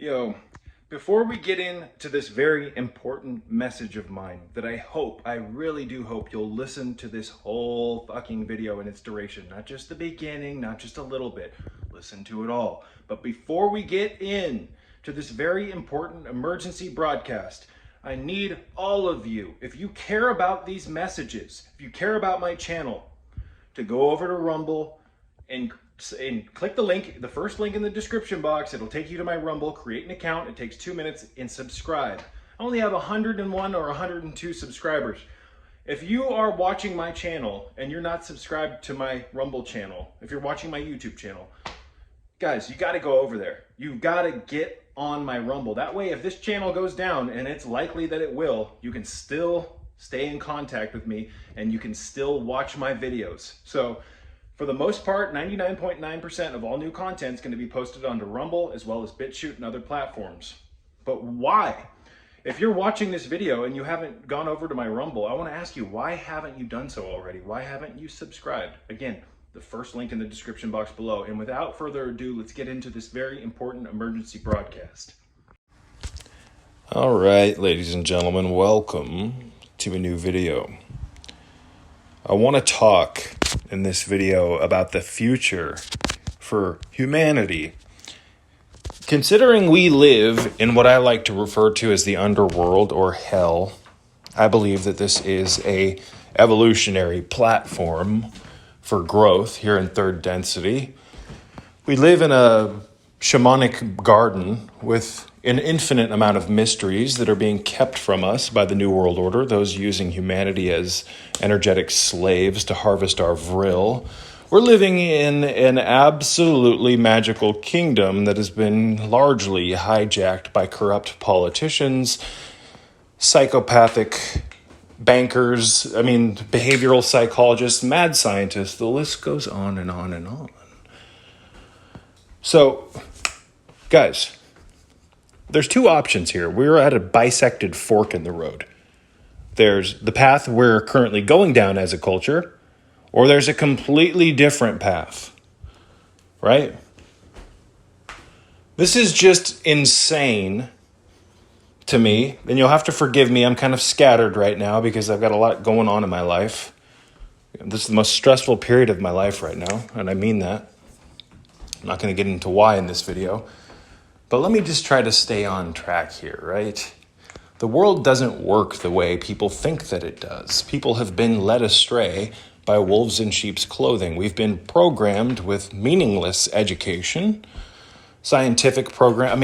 Yo, before we get into this very important message of mine that I really do hope you'll listen to this whole fucking video in its duration, not just the beginning, not just a little bit, listen to it all. But before we get in to this very important emergency broadcast, I need all of you, if you care about these messages, if you care about my channel, to go over to Rumble and click the link, the first link in the description box. It'll take you to my Rumble. Create an account. It takes 2 minutes, and subscribe. I only have 101 or 102 subscribers. If you are watching my channel and you're not subscribed to my Rumble channel, if you're watching my YouTube channel, guys, you got to go over there. You've got to get on my Rumble. That way, if this channel goes down, and it's likely that it will, you can still stay in contact with me and you can still watch my videos. So for the most part, 99.9% of all new content is going to be posted onto Rumble as well as BitChute and other platforms. But why? If you're watching this video and you haven't gone over to my Rumble, I want to ask you, why haven't you done so already? Why haven't you subscribed? Again, the first link in the description box below. And without further ado, let's get into this very important emergency broadcast. All right, ladies and gentlemen, welcome to a new video. I want to talk in this video about the future for humanity. Considering we live in what I like to refer to as the underworld or hell, I believe that this is a evolutionary platform for growth here in third density. We live in a shamanic garden with an infinite amount of mysteries that are being kept from us by the New World Order, those using humanity as energetic slaves to harvest our vril. We're living in an absolutely magical kingdom that has been largely hijacked by corrupt politicians, psychopathic bankers, behavioral psychologists, mad scientists. The list goes on and on and on. So, guys, there's two options here. We're at a bisected fork in the road. There's the path we're currently going down as a culture, or there's a completely different path, right? This is just insane to me, and you'll have to forgive me. I'm kind of scattered right now because I've got a lot going on in my life. This is the most stressful period of my life right now, and I mean that. I'm not going to get into why in this video. But let me just try to stay on track here, right? The world doesn't work the way people think that it does. People have been led astray by wolves in sheep's clothing. We've been programmed with meaningless education, scientific program.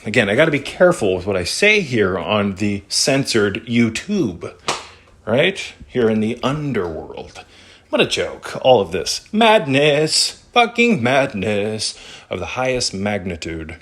Again, I got to be careful with what I say here on the censored YouTube, right? Here in the underworld. What a joke, all of this. Madness, fucking madness of the highest magnitude.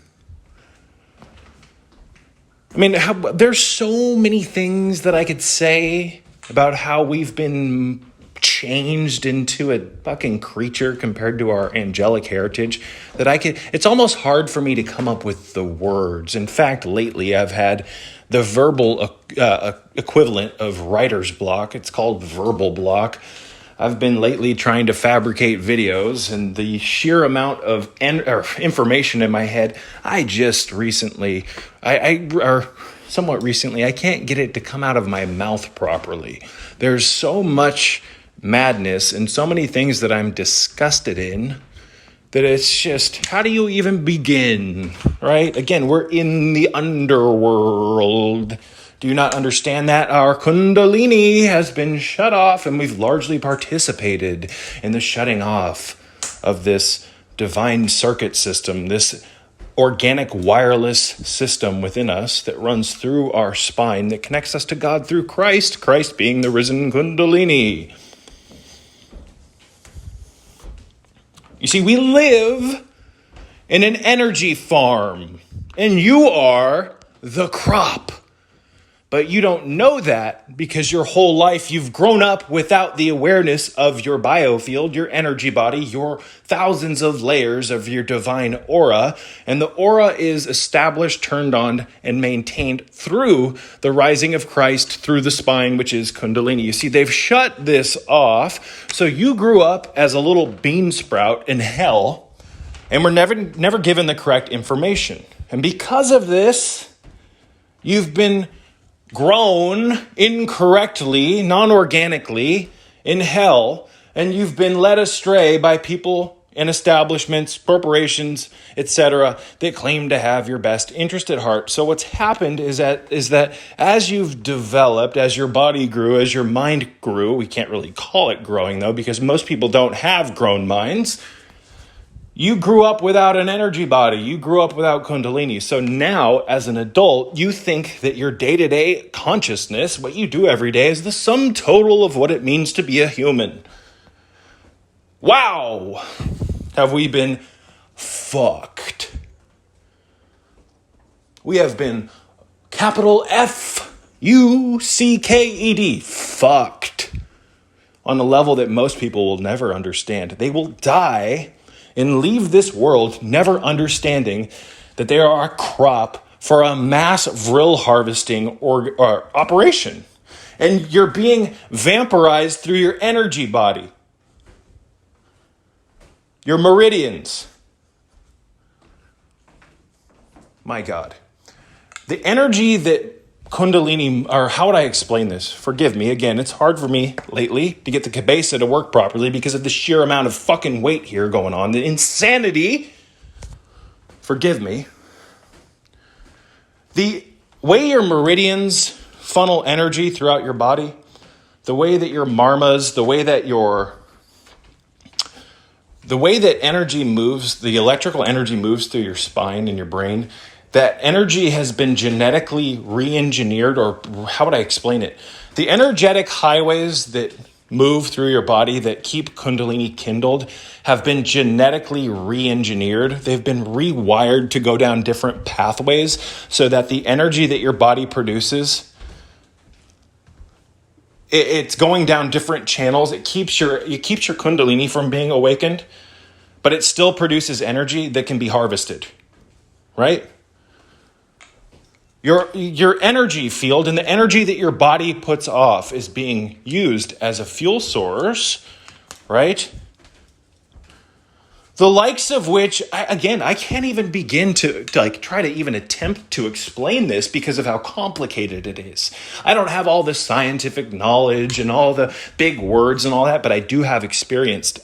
There's so many things that I could say about how we've been changed into a fucking creature compared to our angelic heritage that it's almost hard for me to come up with the words. In fact, lately I've had the verbal equivalent of writer's block. It's called verbal block. I've been lately trying to fabricate videos, and the sheer amount of information in my head, somewhat recently, I can't get it to come out of my mouth properly. There's so much madness and so many things that I'm disgusted in that it's just, how do you even begin, right? Again, we're in the underworld. Do you not understand that our kundalini has been shut off, and we've largely participated in the shutting off of this divine circuit system, this organic wireless system within us that runs through our spine that connects us to God through Christ, Christ being the risen kundalini. You see, we live in an energy farm, and you are the crop. But you don't know that because your whole life you've grown up without the awareness of your biofield, your energy body, your thousands of layers of your divine aura. And the aura is established, turned on, and maintained through the rising of Christ through the spine, which is Kundalini. You see, they've shut this off. So you grew up as a little bean sprout in hell and were never given the correct information. And because of this, you've been grown incorrectly, non-organically, in hell, and you've been led astray by people and establishments, corporations, etc., that claim to have your best interest at heart. So what's happened is that as you've developed, as your body grew, as your mind grew, we can't really call it growing though, because most people don't have grown minds. You grew up without an energy body. You grew up without Kundalini. So now, as an adult, you think that your day-to-day consciousness, what you do every day, is the sum total of what it means to be a human. Wow! Have we been fucked? We have been capital F-U-C-K-E-D, fucked, on a level that most people will never understand. They will die and leave this world never understanding that they are a crop for a mass vril harvesting or operation. And you're being vampirized through your energy body. Your meridians. My God. The energy that Kundalini, or how would I explain this? Forgive me. Again, it's hard for me lately to get the cabeza to work properly because of the sheer amount of fucking weight here going on. The insanity. Forgive me. The way your meridians funnel energy throughout your body, the way that your marmas, the way that energy moves, the electrical energy moves through your spine and your brain, that energy has been genetically re-engineered, or how would I explain it? The energetic highways that move through your body that keep Kundalini kindled have been genetically re-engineered. They've been rewired to go down different pathways so that the energy that your body produces, it's going down different channels. It keeps your Kundalini from being awakened, but it still produces energy that can be harvested, right? Your energy field and the energy that your body puts off is being used as a fuel source, right? The likes of which, I can't even begin to try to even attempt to explain this because of how complicated it is. I don't have all the scientific knowledge and all the big words and all that, but I do have experience.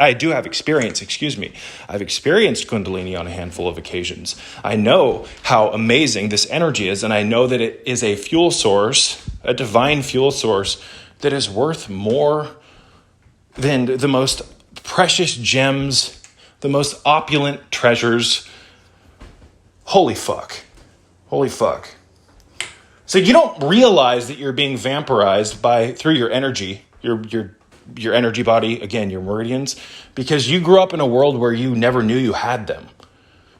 I've experienced Kundalini on a handful of occasions. I know how amazing this energy is, and I know that it is a fuel source, a divine fuel source that is worth more than the most precious gems, the most opulent treasures. Holy fuck. So you don't realize that you're being vampirized through your energy, your energy body, again, your meridians, because you grew up in a world where you never knew you had them.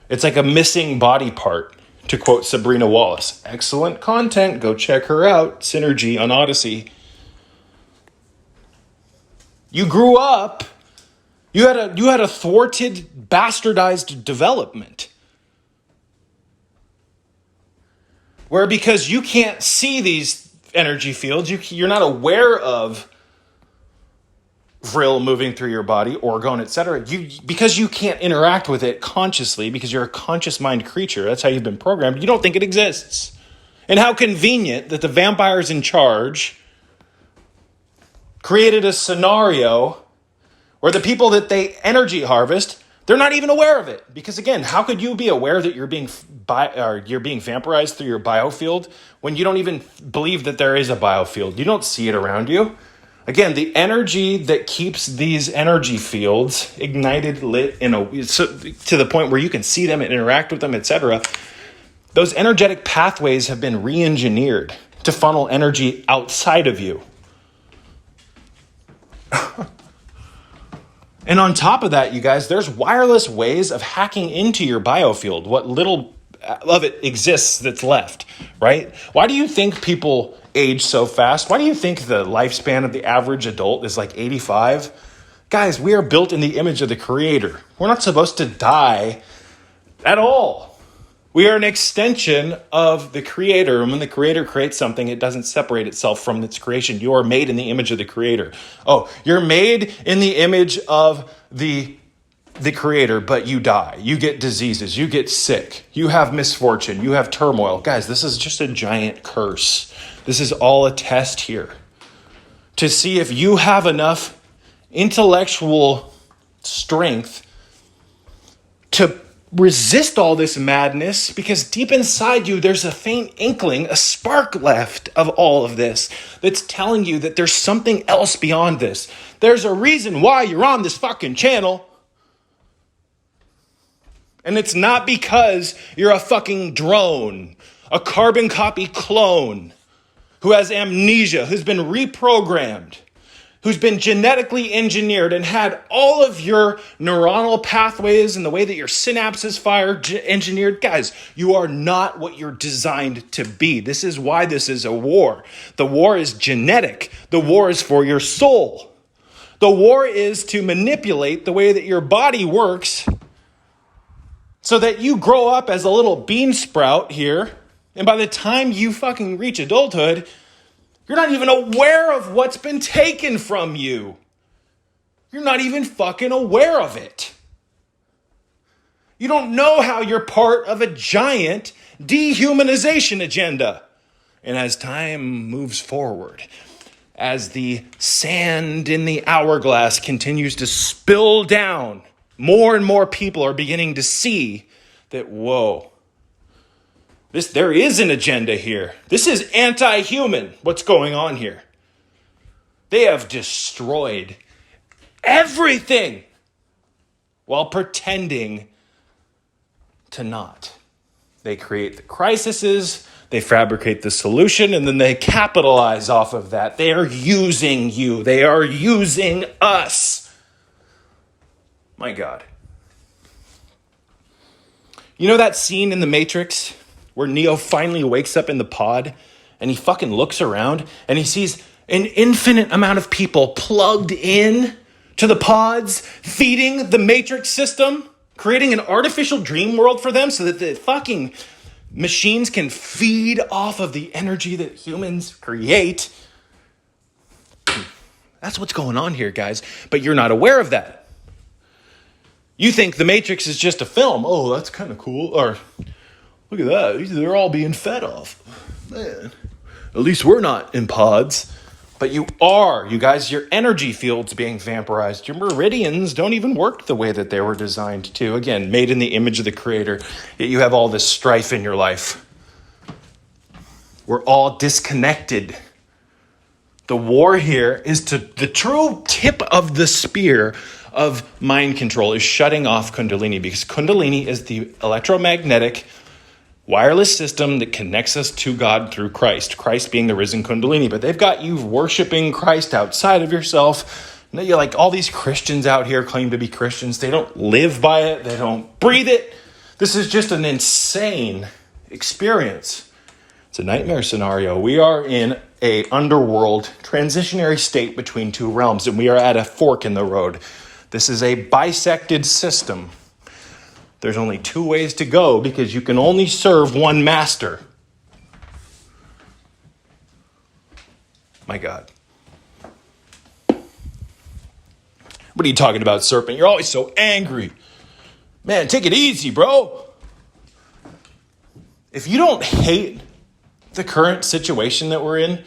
It's like a missing body part, to quote Sabrina Wallace. Excellent content. Go check her out. Synergy on Odyssey. You grew up, you had a thwarted, bastardized development. Where because you can't see these energy fields, you're not aware of vril moving through your body, orgone, etc. Because you can't interact with it consciously, because you're a conscious mind creature, that's how you've been programmed, you don't think it exists. And how convenient that the vampires in charge created a scenario where the people that they energy harvest, they're not even aware of it. Because again, how could you be aware that you're being vampirized through your biofield when you don't even believe that there is a biofield? You don't see it around you. Again, the energy that keeps these energy fields ignited, lit, to the point where you can see them and interact with them, etc. Those energetic pathways have been re-engineered to funnel energy outside of you. And on top of that, you guys, there's wireless ways of hacking into your biofield, what little of it exists that's left, right? Why do you think people age so fast? Why do you think the lifespan of the average adult is like 85? Guys, we are built in the image of the Creator. We're not supposed to die at all. We are an extension of the Creator. And when the Creator creates something, it doesn't separate itself from its creation. You are made in the image of the Creator. Oh, you're made in the image of the the creator, but you die. You get diseases. You get sick. You have misfortune. You have turmoil. Guys, this is just a giant curse. This is all a test here to see if you have enough intellectual strength to resist all this madness, because deep inside you, there's a faint inkling, a spark left of all of this that's telling you that there's something else beyond this. There's a reason why you're on this fucking channel. And it's not because you're a fucking drone, a carbon copy clone who has amnesia, who's been reprogrammed, who's been genetically engineered and had all of your neuronal pathways and the way that your synapses fire engineered. Guys, you are not what you're designed to be. This is why this is a war. The war is genetic. The war is for your soul. The war is to manipulate the way that your body works so that you grow up as a little bean sprout here, and by the time you fucking reach adulthood, you're not even aware of what's been taken from you. You're not even fucking aware of it. You don't know how you're part of a giant dehumanization agenda. And as time moves forward, as the sand in the hourglass continues to spill down, more and more people are beginning to see that, whoa, there is an agenda here. This is anti-human, what's going on here. They have destroyed everything while pretending to not. They create the crises, they fabricate the solution, and then they capitalize off of that. They are using you. They are using us. My God. You know that scene in The Matrix where Neo finally wakes up in the pod and he fucking looks around and he sees an infinite amount of people plugged in to the pods, feeding the Matrix system, creating an artificial dream world for them so that the fucking machines can feed off of the energy that humans create. That's what's going on here, guys. But you're not aware of that. You think The Matrix is just a film. Oh, that's kind of cool. Or, look at that. They're all being fed off. Man, at least we're not in pods. But you are. You guys, your energy field's being vampirized. Your meridians don't even work the way that they were designed to. Again, made in the image of the creator. Yet you have all this strife in your life. We're all disconnected. The war here is to the true tip of the spear of mind control is shutting off Kundalini, because Kundalini is the electromagnetic wireless system that connects us to God through Christ, Christ being the risen Kundalini. But they've got you worshiping Christ outside of yourself. You're like, all these Christians out here claim to be Christians. They don't live by it. They don't breathe it. This is just an insane experience. It's a nightmare scenario. We are in a underworld transitionary state between two realms, and we are at a fork in the road. This is a bisected system. There's only two ways to go because you can only serve one master. My God. What are you talking about, Serpent? You're always so angry. Man, take it easy, bro. If you don't hate the current situation that we're in,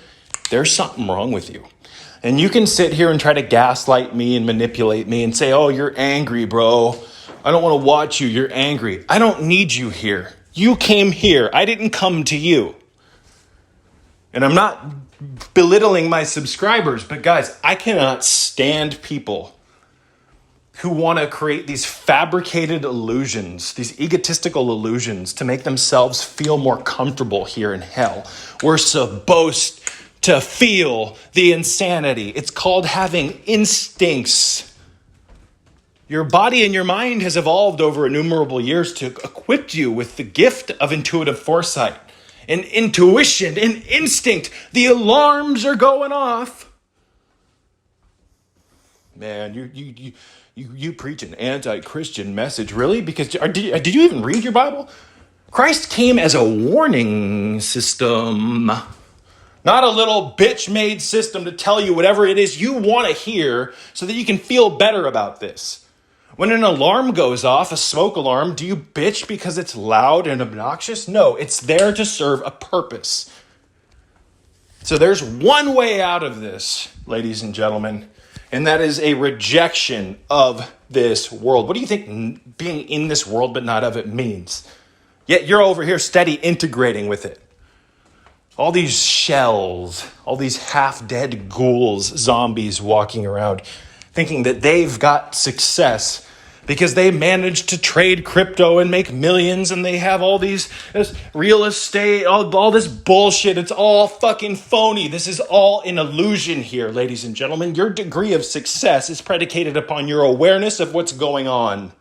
there's something wrong with you. And you can sit here and try to gaslight me and manipulate me and say, oh, you're angry, bro. I don't want to watch you. You're angry. I don't need you here. You came here. I didn't come to you. And I'm not belittling my subscribers, but guys, I cannot stand people who want to create these fabricated illusions, these egotistical illusions to make themselves feel more comfortable here in hell. We're supposed to feel the insanity. It's called having instincts. Your body and your mind has evolved over innumerable years to equip you with the gift of intuitive foresight and intuition and instinct. The alarms are going off. Man, you preach an anti-Christian message, really? Because did you even read your Bible? Christ came as a warning system. Not a little bitch-made system to tell you whatever it is you want to hear so that you can feel better about this. When an alarm goes off, a smoke alarm, do you bitch because it's loud and obnoxious? No, it's there to serve a purpose. So there's one way out of this, ladies and gentlemen, and that is a rejection of this world. What do you think being in this world but not of it means? Yet you're over here steady integrating with it. All these shells, all these half-dead ghouls, zombies walking around, thinking that they've got success because they managed to trade crypto and make millions, and they have all this real estate, all this bullshit. It's all fucking phony. This is all an illusion here, ladies and gentlemen. Your degree of success is predicated upon your awareness of what's going on.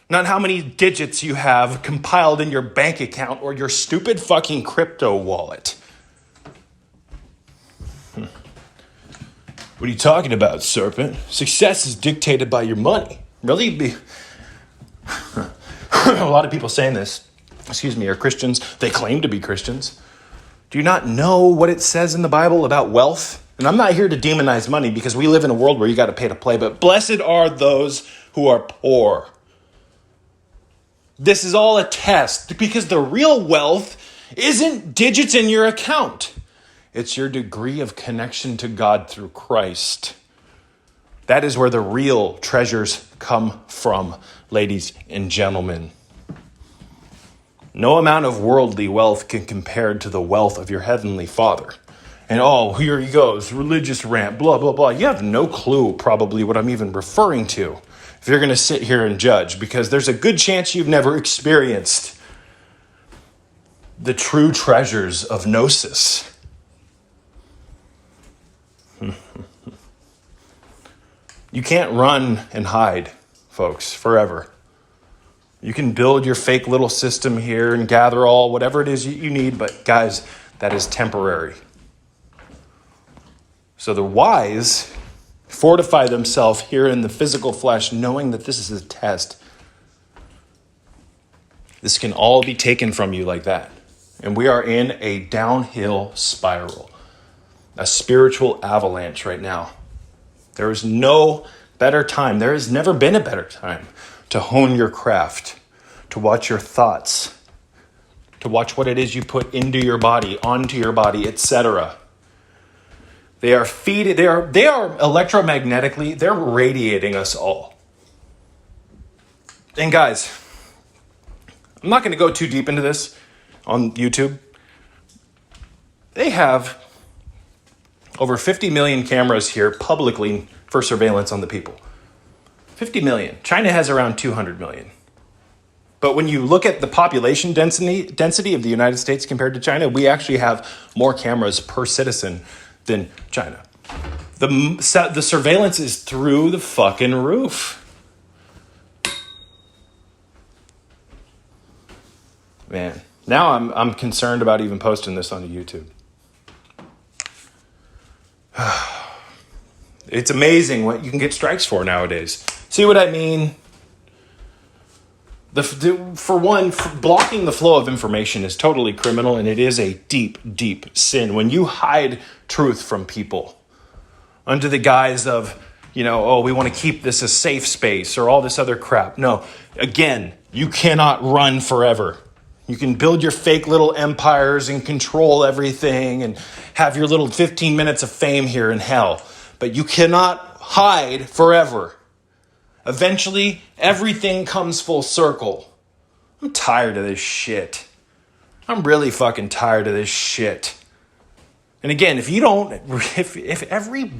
Not how many digits you have compiled in your bank account or your stupid fucking crypto wallet. What are you talking about, Serpent? Success is dictated by your money. Really? A lot of people saying this, are Christians. They claim to be Christians. Do you not know what it says in the Bible about wealth? And I'm not here to demonize money because we live in a world where you got to pay to play, but blessed are those who are poor. This is all a test because the real wealth isn't digits in your account. It's your degree of connection to God through Christ. That is where the real treasures come from, ladies and gentlemen. No amount of worldly wealth can compare to the wealth of your heavenly Father. And here he goes, religious rant, blah, blah, blah. You have no clue probably what I'm even referring to if you're going to sit here and judge, because there's a good chance you've never experienced the true treasures of Gnosis. You can't run and hide, folks, forever. You can build your fake little system here and gather whatever it is you need, but guys, that is temporary. So the wise fortify themselves here in the physical flesh, knowing that this is a test. This can all be taken from you like that. And we are in a downhill spiral, a spiritual avalanche right now. There is no better time. There has never been a better time to hone your craft, to watch your thoughts, to watch what it is you put into your body, onto your body, etc. They are electromagnetically, they're radiating us all. And guys, I'm not going to go too deep into this on YouTube. They have over 50 million cameras here publicly for surveillance on the people. 50 million. China has around 200 million. But when you look at the population density of the United States compared to China, we actually have more cameras per citizen than China. The surveillance is through the fucking roof. Man, now I'm concerned about even posting this on YouTube. It's amazing what you can get strikes for nowadays. See what I mean? For one, blocking the flow of information is totally criminal, and it is a deep, deep sin. When you hide truth from people under the guise of, we want to keep this a safe space or all this other crap. No, again, you cannot run forever. You can build your fake little empires and control everything and have your little 15 minutes of fame here in hell. But you cannot hide forever. Eventually, everything comes full circle. I'm tired of this shit. I'm really fucking tired of this shit. And again, if every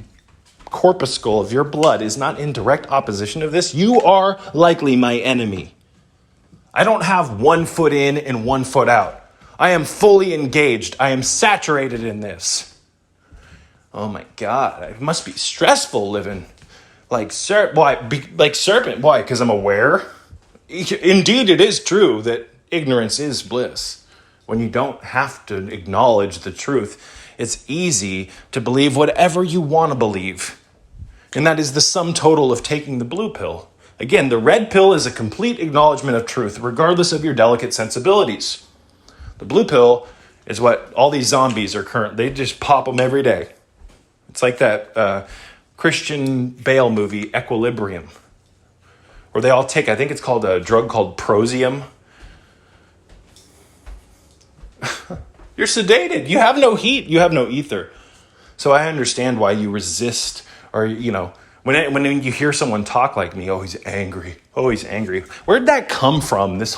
corpuscle of your blood is not in direct opposition of this, you are likely my enemy. I don't have 1 foot in and 1 foot out. I am fully engaged. I am saturated in this. Oh my God, it must be stressful living like Serpent. Why? Because I'm aware? Indeed, it is true that ignorance is bliss. When you don't have to acknowledge the truth, it's easy to believe whatever you want to believe. And that is the sum total of taking the blue pill. Again, the red pill is a complete acknowledgement of truth, regardless of your delicate sensibilities. The blue pill is what all these zombies are they just pop them every day. It's like that Christian Bale movie, Equilibrium, where they all take, I think it's called a drug called Prosium. You're sedated. You have no heat. You have no ether. So I understand why you resist, or, you know, when you hear someone talk like me, oh, he's angry. Oh, he's angry. Where'd that come from? This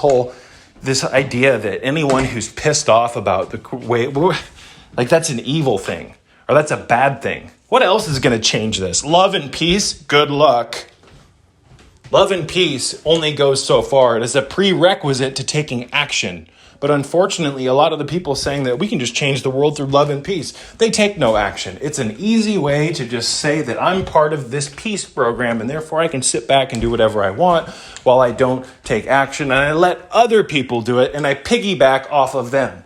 idea that anyone who's pissed off about the way, like that's an evil thing, or that's a bad thing. What else is going to change this? Love and peace? Good luck. Love and peace only goes so far. It is a prerequisite to taking action. But unfortunately, a lot of the people saying that we can just change the world through love and peace, they take no action. It's an easy way to just say that I'm part of this peace program and therefore I can sit back and do whatever I want while I don't take action and I let other people do it and I piggyback off of them.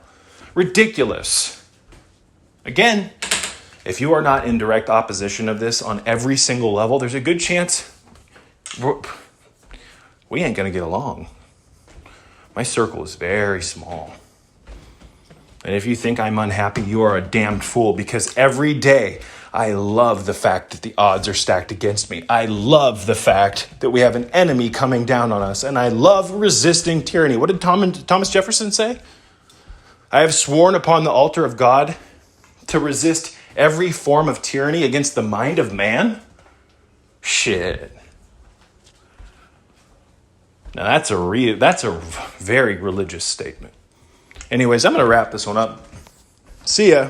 Ridiculous. Again, if you are not in direct opposition of this on every single level, there's a good chance we ain't going to get along. My circle is very small. And if you think I'm unhappy, you are a damned fool, because every day I love the fact that the odds are stacked against me. I love the fact that we have an enemy coming down on us, and I love resisting tyranny. What did Thomas Jefferson say? I have sworn upon the altar of God to resist every form of tyranny against the mind of man? Shit. Now that's a very religious statement. Anyways, I'm going to wrap this one up. See ya.